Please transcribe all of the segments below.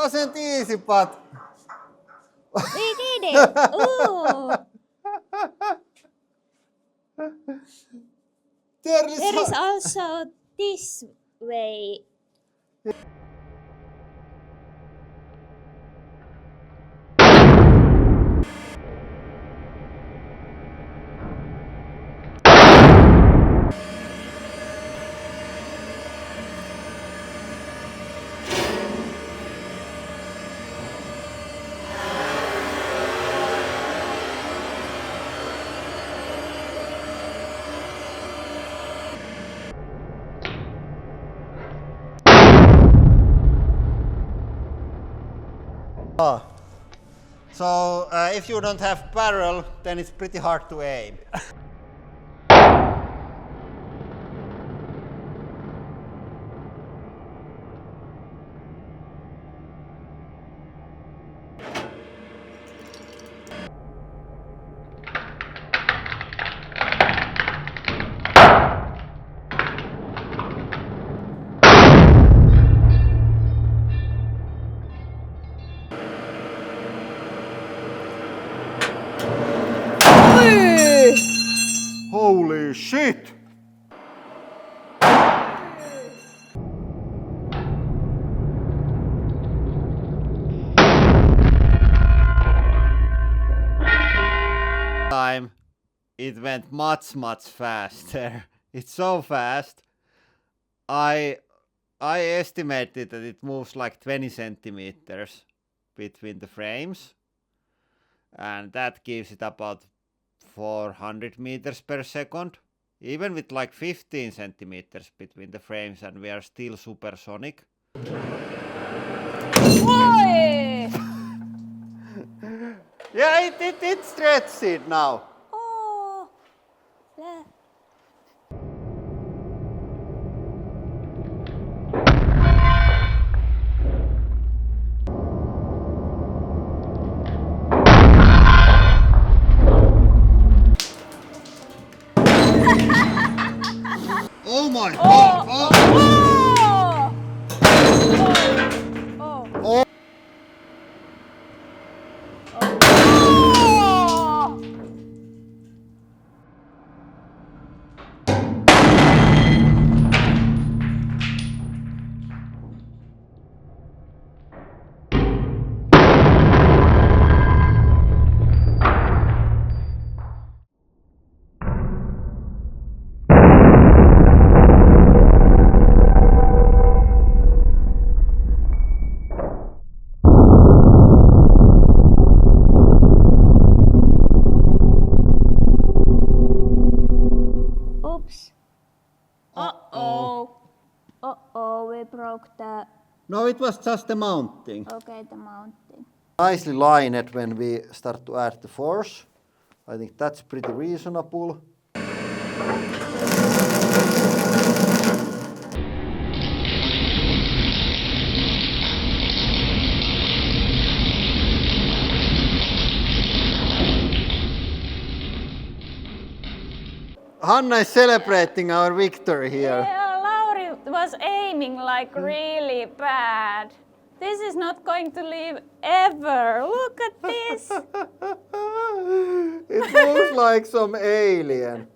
wasn't easy, but We did it! Ooh! there There is also this way. So if you don't have barrel, then it's pretty hard to aim. Holy shit! Time it went much faster. It's so fast. I estimated that it moves like 20 centimeters between the frames, and that gives it about 400 meters per second, even with like 15 centimeters between the frames, and we are still supersonic. Oi! Yeah, it stretched it now. Oh! Le- Oh my god! Oh! Oh! Oh. Oops. Uh-oh. Uh-oh, we broke the... No, it was just the mounting. Okay, the mounting. Nicely lined when we start to add the force. I think that's pretty reasonable. Hanna is celebrating our victory here. Yeah, Lauri was aiming like really bad. This is not going to leave ever. Look at this. It looks like some alien.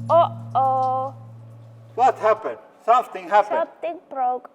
Uh-oh. What happened? Something happened. Something broke.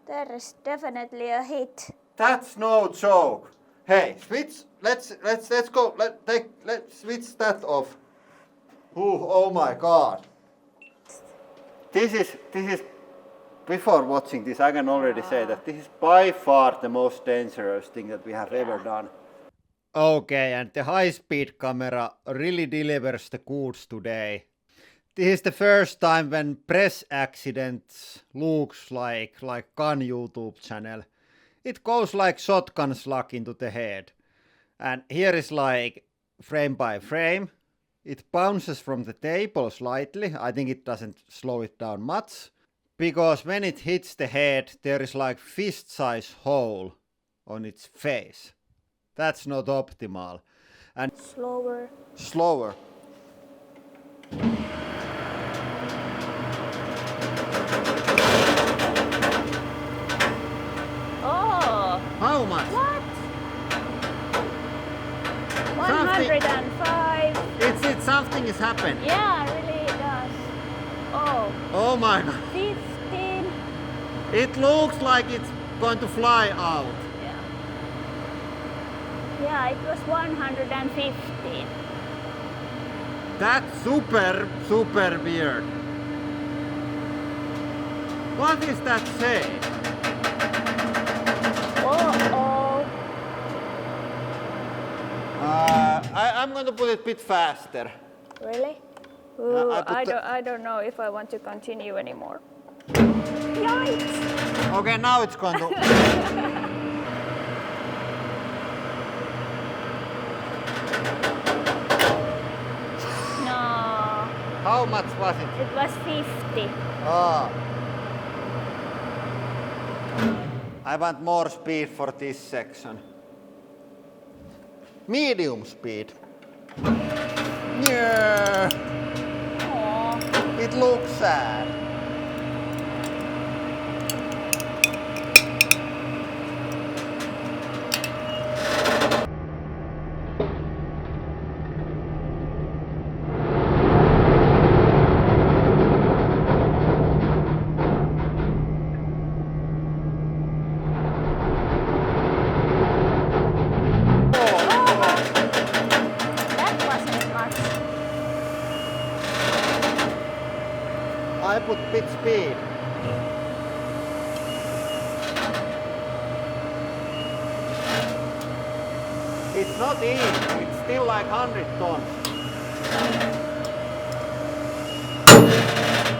There is definitely a hit. That's no joke. Hey, switch. Let's go. Let's switch that off. Ooh, oh my god. This is. Before watching this, I can already say that this is by far the most dangerous thing that we have ever done. Okay, and the high-speed camera really delivers the goods today. This is the first time when press accidents looks like gun YouTube channel. It goes like shotgun slug into the head. And here is like frame by frame. It bounces from the table slightly. I think it doesn't slow it down much. Because when it hits the head, there is like fist-size hole on its face. That's not optimal. And Slower. slower. Oh, How much? what? 105. It's something is happening. Yeah, really it does. Oh, Oh my god. 15. It looks like it's going to fly out. Yeah. Yeah, it was 115. That's super weird. What is that say? Oh. I'm going to put it a bit faster. Really? Ooh, I put I don't know if I want to continue anymore. Yikes! Okay, now it's going to... No, How much was it? it was 50. Ah. I want more speed for this section. Medium speed. Yeah. Aw. It looks sad. That wasn't much. I put bit speed. It's not easy, it's still like 100 tons.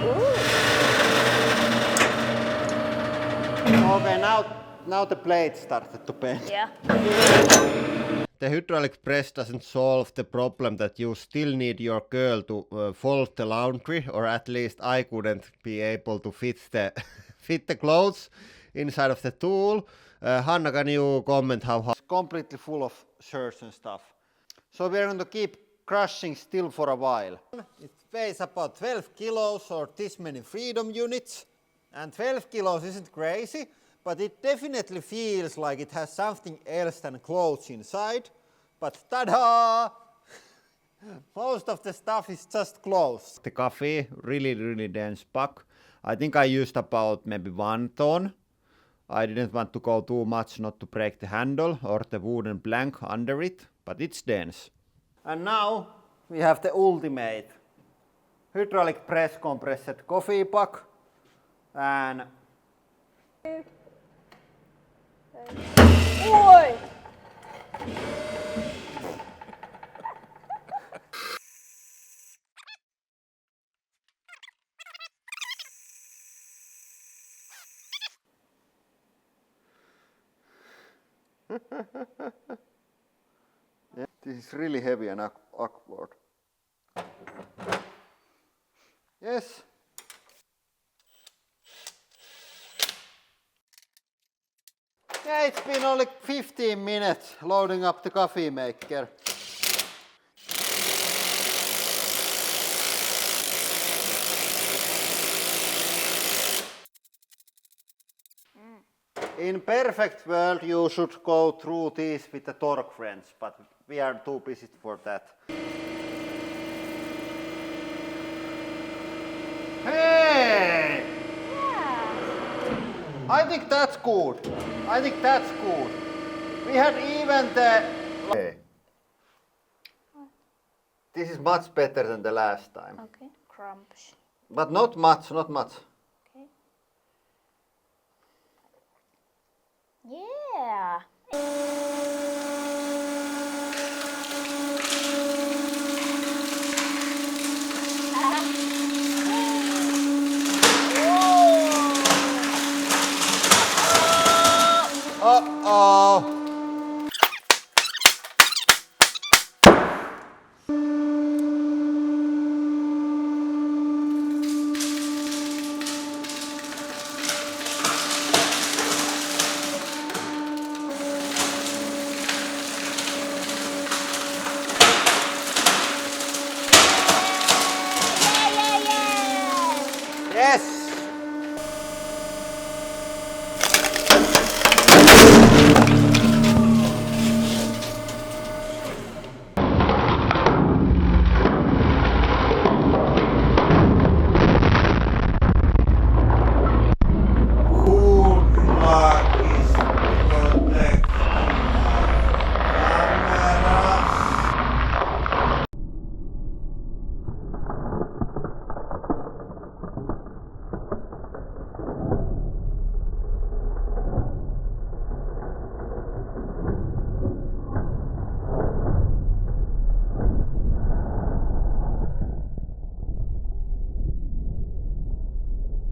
Ooh. Okay, now the blade started to bend. Yeah. The hydraulic press doesn't solve the problem that you still need your girl to fold the laundry, or at least I couldn't be able to fit the clothes inside of the tool. Hanna, can you comment how it's completely full of shirts and stuff? So we're going to keep crushing still for a while. It weighs about 12 kilos or this many freedom units. And 12 kilos isn't crazy, but it definitely feels like it has something else than clothes inside. But tada! Most of the stuff is just clothes. The coffee, really dense pack. I think I used about maybe 1 ton. I didn't want to go too much not to break the handle or the wooden plank under it, but it's dense. And now we have the ultimate hydraulic press compressed coffee pack. And Oi! yeah, this is really heavy and awkward. Yes. Yeah, it's been only 15 minutes loading up the coffee maker. In perfect world you should go through this with the torque friends, but we are too busy for that. Hey! Yeah. I think that's good. I think that's good. We had even the... Hey. This is much better than the last time. Okay. Crumbs. But not much, not much. Okay. Yeah. Uh-oh.